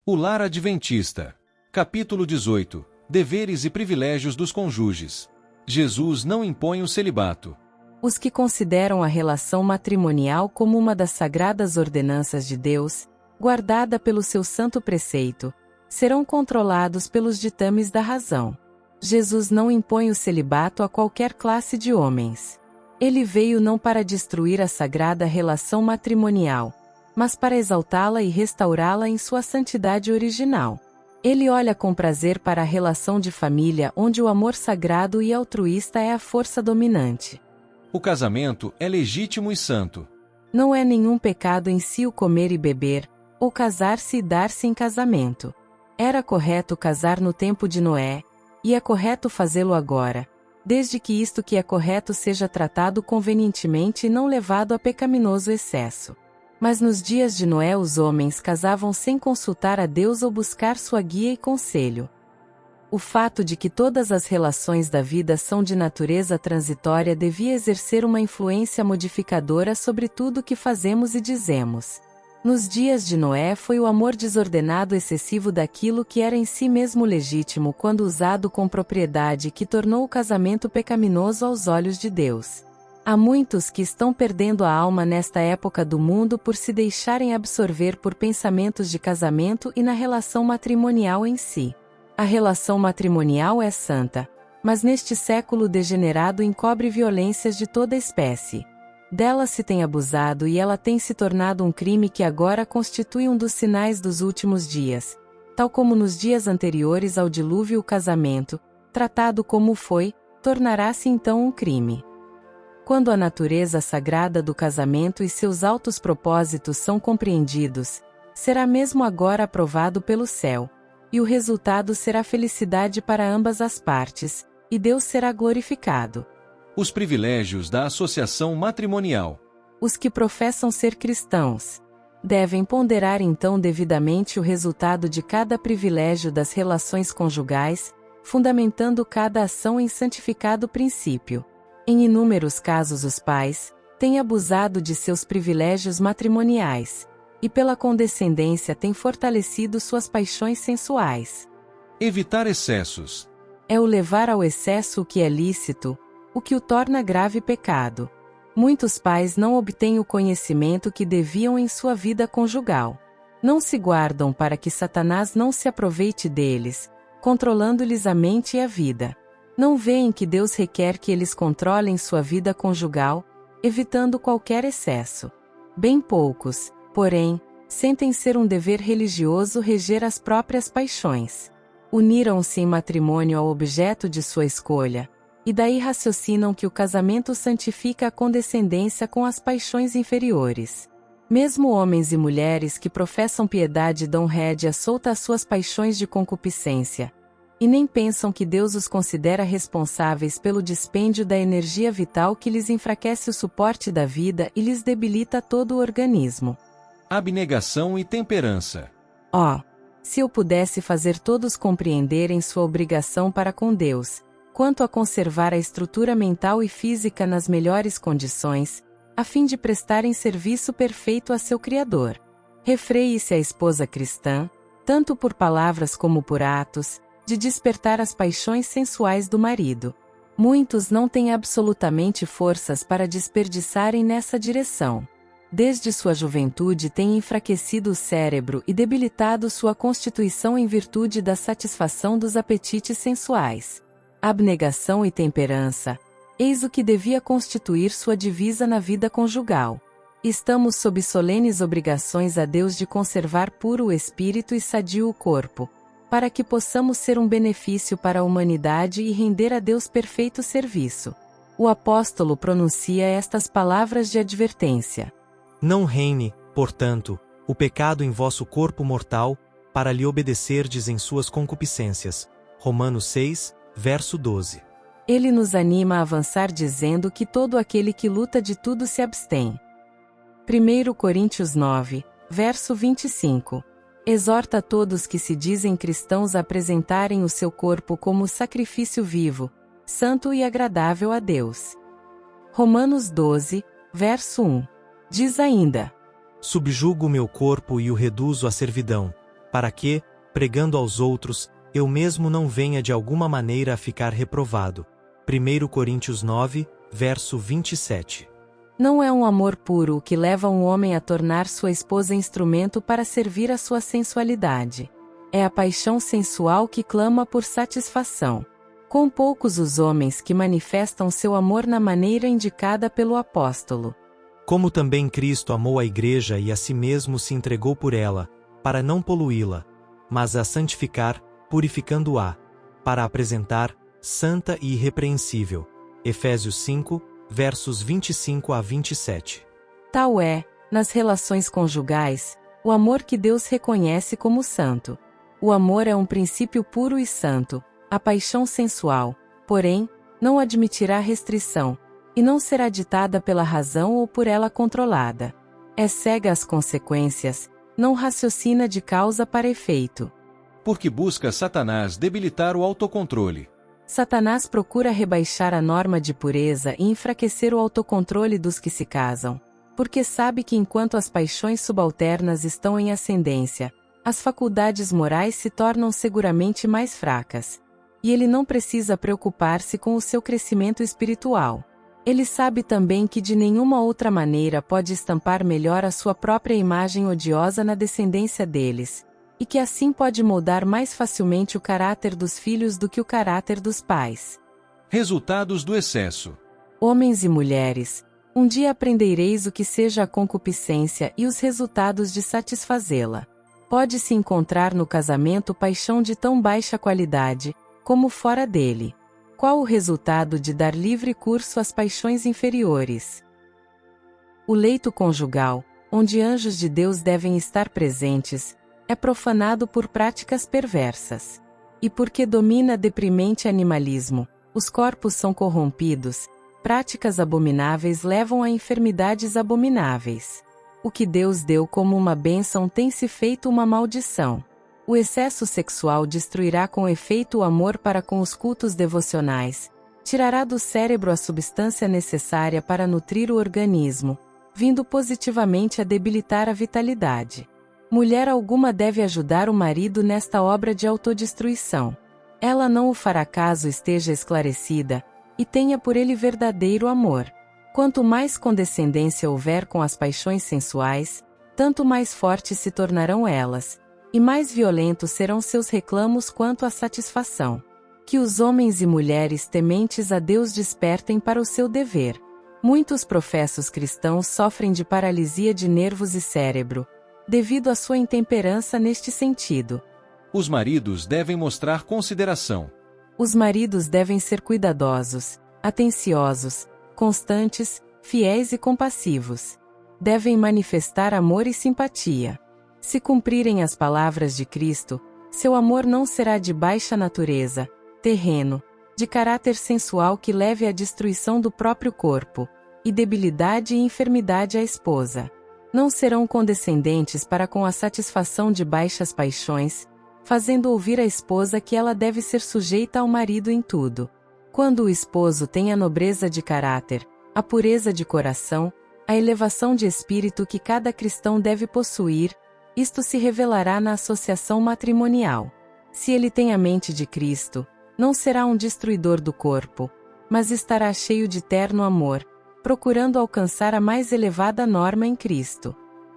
O Lar Adventista. Capítulo 18. Deveres e privilégios dos cônjuges. Jesus não impõe o celibato. Os que consideram a relação matrimonial como uma das sagradas ordenanças de Deus, guardada pelo seu santo preceito, serão controlados pelos ditames da razão. Jesus não impõe o celibato a qualquer classe de homens. Ele veio não para destruir a sagrada relação matrimonial, mas para exaltá-la e restaurá-la em sua santidade original. Ele olha com prazer para a relação de família onde o amor sagrado e altruísta é a força dominante. O casamento é legítimo e santo. Não é nenhum pecado em si o comer e beber, ou casar-se e dar-se em casamento. Era correto casar no tempo de Noé, e é correto fazê-lo agora, desde que isto que é correto seja tratado convenientemente e não levado a pecaminoso excesso. Mas nos dias de Noé os homens casavam sem consultar a Deus ou buscar sua guia e conselho. O fato de que todas as relações da vida são de natureza transitória devia exercer uma influência modificadora sobre tudo o que fazemos e dizemos. Nos dias de Noé foi o amor desordenado excessivo daquilo que era em si mesmo legítimo quando usado com propriedade que tornou o casamento pecaminoso aos olhos de Deus. Há muitos que estão perdendo a alma nesta época do mundo por se deixarem absorver por pensamentos de casamento e na relação matrimonial em si. A relação matrimonial é santa, mas neste século degenerado encobre violências de toda espécie. Dela se tem abusado e ela tem se tornado um crime que agora constitui um dos sinais dos últimos dias. Tal como nos dias anteriores ao dilúvio o casamento, tratado como foi, tornará-se então um crime. Quando a natureza sagrada do casamento e seus altos propósitos são compreendidos, será mesmo agora aprovado pelo céu, e o resultado será felicidade para ambas as partes, e Deus será glorificado. Os privilégios da associação matrimonial. Os que professam ser cristãos devem ponderar então devidamente o resultado de cada privilégio das relações conjugais, fundamentando cada ação em santificado princípio. Em inúmeros casos os pais têm abusado de seus privilégios matrimoniais, e pela condescendência têm fortalecido suas paixões sensuais. Evitar excessos. É o levar ao excesso o que é lícito, o que o torna grave pecado. Muitos pais não obtêm o conhecimento que deviam em sua vida conjugal. Não se guardam para que Satanás não se aproveite deles, controlando-lhes a mente e a vida. Não veem que Deus requer que eles controlem sua vida conjugal, evitando qualquer excesso. Bem poucos, porém, sentem ser um dever religioso reger as próprias paixões. Uniram-se em matrimônio ao objeto de sua escolha, e daí raciocinam que o casamento santifica a condescendência com as paixões inferiores. Mesmo homens e mulheres que professam piedade dão rédea solta às suas paixões de concupiscência, e nem pensam que Deus os considera responsáveis pelo dispêndio da energia vital que lhes enfraquece o suporte da vida e lhes debilita todo o organismo. Abnegação e temperança. Se eu pudesse fazer todos compreenderem sua obrigação para com Deus, quanto a conservar a estrutura mental e física nas melhores condições, a fim de prestarem serviço perfeito a seu Criador. Refreie-se a esposa cristã, tanto por palavras como por atos, de despertar as paixões sensuais do marido. Muitos não têm absolutamente forças para desperdiçarem nessa direção. Desde sua juventude têm enfraquecido o cérebro e debilitado sua constituição em virtude da satisfação dos apetites sensuais. Abnegação e temperança, eis o que devia constituir sua divisa na vida conjugal. Estamos sob solenes obrigações a Deus de conservar puro o espírito e sadio o corpo, para que possamos ser um benefício para a humanidade e render a Deus perfeito serviço. O apóstolo pronuncia estas palavras de advertência. Não reine, portanto, o pecado em vosso corpo mortal, para lhe obedecerdes em suas concupiscências. Romanos 6, verso 12. Ele nos anima a avançar dizendo que todo aquele que luta de tudo se abstém. 1 Coríntios 9, verso 25. Exorta todos que se dizem cristãos a apresentarem o seu corpo como sacrifício vivo, santo e agradável a Deus. Romanos 12, verso 1. Diz ainda: Subjugo o meu corpo e o reduzo à servidão, para que, pregando aos outros, eu mesmo não venha de alguma maneira a ficar reprovado. 1 Coríntios 9, verso 27. Não é um amor puro o que leva um homem a tornar sua esposa instrumento para servir a sua sensualidade. É a paixão sensual que clama por satisfação. Quão poucos os homens que manifestam seu amor na maneira indicada pelo apóstolo. Como também Cristo amou a igreja e a si mesmo se entregou por ela, para não poluí-la, mas a santificar, purificando-a, para apresentar, santa e irrepreensível. Efésios 5, versos 25 a 27. Tal é, nas relações conjugais, o amor que Deus reconhece como santo. O amor é um princípio puro e santo, a paixão sensual, porém, não admitirá restrição, e não será ditada pela razão ou por ela controlada. É cega às consequências, não raciocina de causa para efeito. Porque busca Satanás debilitar o autocontrole. Satanás procura rebaixar a norma de pureza e enfraquecer o autocontrole dos que se casam, porque sabe que enquanto as paixões subalternas estão em ascendência, as faculdades morais se tornam seguramente mais fracas. E ele não precisa preocupar-se com o seu crescimento espiritual. Ele sabe também que de nenhuma outra maneira pode estampar melhor a sua própria imagem odiosa na descendência deles, e que assim pode moldar mais facilmente o caráter dos filhos do que o caráter dos pais. Resultados do excesso. Homens e mulheres, um dia aprendereis o que seja a concupiscência e os resultados de satisfazê-la. Pode-se encontrar no casamento paixão de tão baixa qualidade, como fora dele. Qual o resultado de dar livre curso às paixões inferiores? O leito conjugal, onde anjos de Deus devem estar presentes, é profanado por práticas perversas. E porque domina deprimente animalismo, os corpos são corrompidos, práticas abomináveis levam a enfermidades abomináveis. O que Deus deu como uma bênção tem se feito uma maldição. O excesso sexual destruirá com efeito o amor para com os cultos devocionais, tirará do cérebro a substância necessária para nutrir o organismo, vindo positivamente a debilitar a vitalidade. Mulher alguma deve ajudar o marido nesta obra de autodestruição. Ela não o fará caso esteja esclarecida, e tenha por ele verdadeiro amor. Quanto mais condescendência houver com as paixões sensuais, tanto mais fortes se tornarão elas, e mais violentos serão seus reclamos quanto à satisfação. Que os homens e mulheres tementes a Deus despertem para o seu dever. Muitos professos cristãos sofrem de paralisia de nervos e cérebro, devido à sua intemperança neste sentido. Os maridos devem mostrar consideração. Os maridos devem ser cuidadosos, atenciosos, constantes, fiéis e compassivos. Devem manifestar amor e simpatia. Se cumprirem as palavras de Cristo, seu amor não será de baixa natureza, terreno, de caráter sensual que leve à destruição do próprio corpo, e debilidade e enfermidade à esposa. Não serão condescendentes para com a satisfação de baixas paixões, fazendo ouvir à esposa que ela deve ser sujeita ao marido em tudo. Quando o esposo tem a nobreza de caráter, a pureza de coração, a elevação de espírito que cada cristão deve possuir, isto se revelará na associação matrimonial. Se ele tem a mente de Cristo, não será um destruidor do corpo, mas estará cheio de terno amor, procurando alcançar a mais elevada norma em Cristo.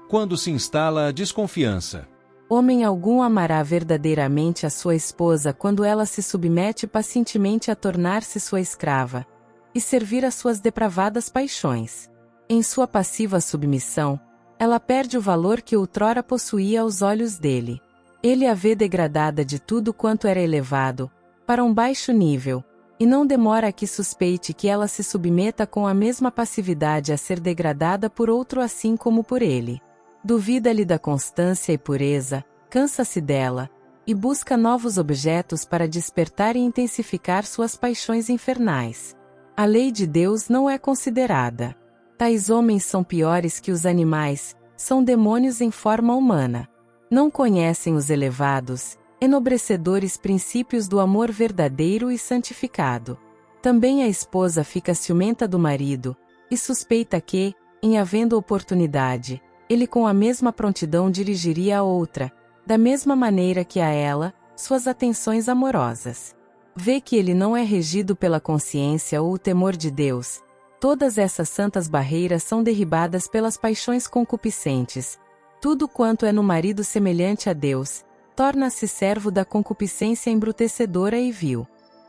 Quando se instala a desconfiança. Homem algum amará verdadeiramente a sua esposa quando ela se submete pacientemente a tornar-se sua escrava, e servir às suas depravadas paixões. Em sua passiva submissão, ela perde o valor que outrora possuía aos olhos dele. Ele a vê degradada de tudo quanto era elevado, para um baixo nível, e não demora a que suspeite que ela se submeta com a mesma passividade a ser degradada por outro assim como por ele. Duvida-lhe da constância e pureza, cansa-se dela, e busca novos objetos para despertar e intensificar suas paixões infernais. A lei de Deus não é considerada. Tais homens são piores que os animais, são demônios em forma humana. Não conhecem os elevados, enobrecedores princípios do amor verdadeiro e santificado. Também a esposa fica ciumenta do marido, e suspeita que, em havendo oportunidade, ele com a mesma prontidão dirigiria a outra, da mesma maneira que a ela, suas atenções amorosas. Vê que ele não é regido pela consciência ou o temor de Deus. Todas essas santas barreiras são derribadas pelas paixões concupiscentes. Tudo quanto é no marido semelhante a Deus, torna-se servo da concupiscência embrutecedora e vil.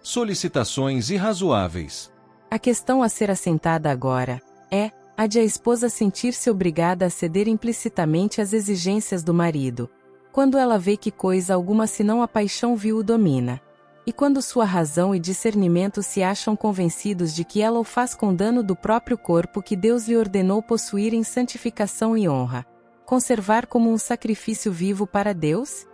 Solicitações irrazoáveis. A questão a ser assentada agora é a de a esposa sentir-se obrigada a ceder implicitamente às exigências do marido, quando ela vê que coisa alguma senão a paixão vil o domina. E quando sua razão e discernimento se acham convencidos de que ela o faz com dano do próprio corpo que Deus lhe ordenou possuir em santificação e honra, conservar como um sacrifício vivo para Deus?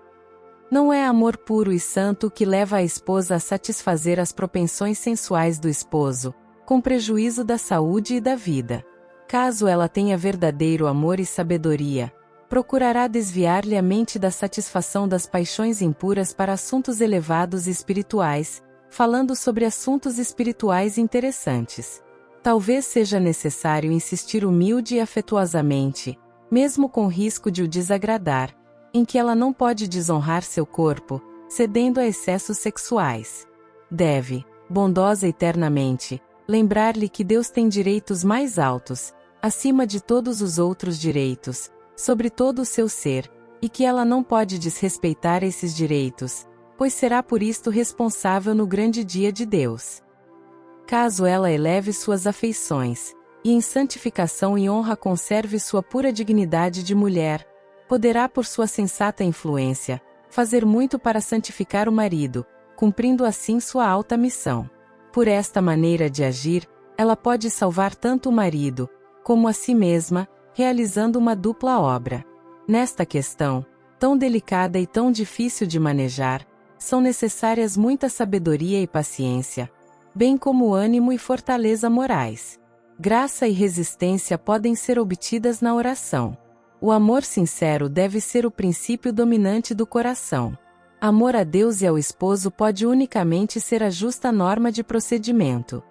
Não é amor puro e santo que leva a esposa a satisfazer as propensões sensuais do esposo, com prejuízo da saúde e da vida. Caso ela tenha verdadeiro amor e sabedoria, procurará desviar-lhe a mente da satisfação das paixões impuras para assuntos elevados e espirituais, falando sobre assuntos espirituais interessantes. Talvez seja necessário insistir humilde e afetuosamente, mesmo com risco de o desagradar, em que ela não pode desonrar seu corpo, cedendo a excessos sexuais. Deve, bondosa eternamente, lembrar-lhe que Deus tem direitos mais altos, acima de todos os outros direitos, sobre todo o seu ser, e que ela não pode desrespeitar esses direitos, pois será por isto responsável no grande dia de Deus. Caso ela eleve suas afeições, e em santificação e honra conserve sua pura dignidade de mulher, poderá por sua sensata influência, fazer muito para santificar o marido, cumprindo assim sua alta missão. Por esta maneira de agir, ela pode salvar tanto o marido, como a si mesma, realizando uma dupla obra. Nesta questão, tão delicada e tão difícil de manejar, são necessárias muita sabedoria e paciência, bem como ânimo e fortaleza morais. Graça e resistência podem ser obtidas na oração. O amor sincero deve ser o princípio dominante do coração. Amor a Deus e ao esposo pode unicamente ser a justa norma de procedimento.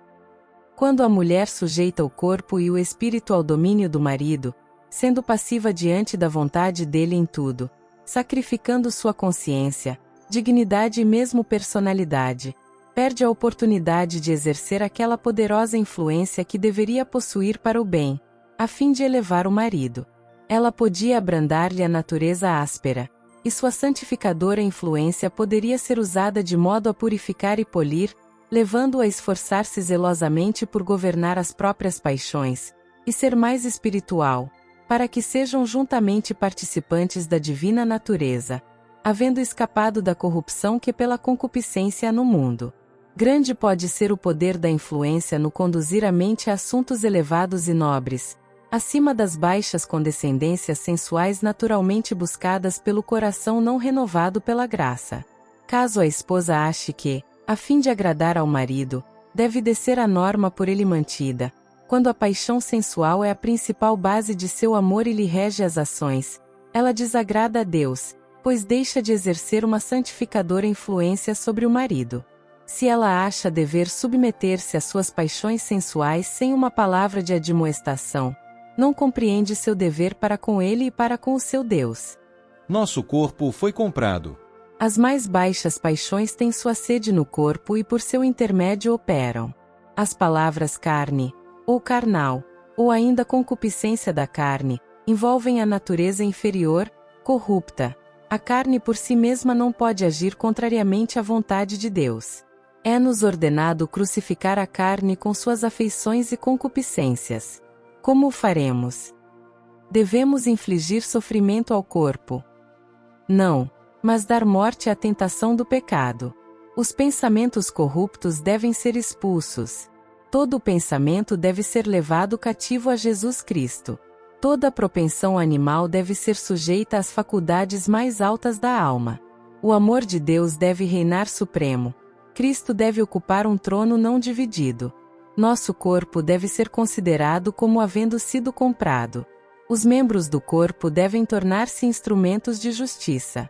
Quando a mulher sujeita o corpo e o espírito ao domínio do marido, sendo passiva diante da vontade dele em tudo, sacrificando sua consciência, dignidade e mesmo personalidade, perde a oportunidade de exercer aquela poderosa influência que deveria possuir para o bem, a fim de elevar o marido. Ela podia abrandar-lhe a natureza áspera, e sua santificadora influência poderia ser usada de modo a purificar e polir, levando-o a esforçar-se zelosamente por governar as próprias paixões, e ser mais espiritual, para que sejam juntamente participantes da divina natureza, havendo escapado da corrupção que pela concupiscência há no mundo. Grande pode ser o poder da influência no conduzir a mente a assuntos elevados e nobres, acima das baixas condescendências sensuais naturalmente buscadas pelo coração não renovado pela graça. Caso a esposa ache que, a fim de agradar ao marido, deve descer a norma por ele mantida, quando a paixão sensual é a principal base de seu amor e lhe rege as ações, ela desagrada a Deus, pois deixa de exercer uma santificadora influência sobre o marido. Se ela acha dever submeter-se às suas paixões sensuais sem uma palavra de admoestação, não compreende seu dever para com ele e para com o seu Deus. Nosso corpo foi comprado. As mais baixas paixões têm sua sede no corpo e por seu intermédio operam. As palavras carne, ou carnal, ou ainda concupiscência da carne, envolvem a natureza inferior, corrupta. A carne por si mesma não pode agir contrariamente à vontade de Deus. É-nos ordenado crucificar a carne com suas afeições e concupiscências. Como o faremos? Devemos infligir sofrimento ao corpo? Não, mas dar morte à tentação do pecado. Os pensamentos corruptos devem ser expulsos. Todo o pensamento deve ser levado cativo a Jesus Cristo. Toda propensão animal deve ser sujeita às faculdades mais altas da alma. O amor de Deus deve reinar supremo. Cristo deve ocupar um trono não dividido. Nosso corpo deve ser considerado como havendo sido comprado. Os membros do corpo devem tornar-se instrumentos de justiça.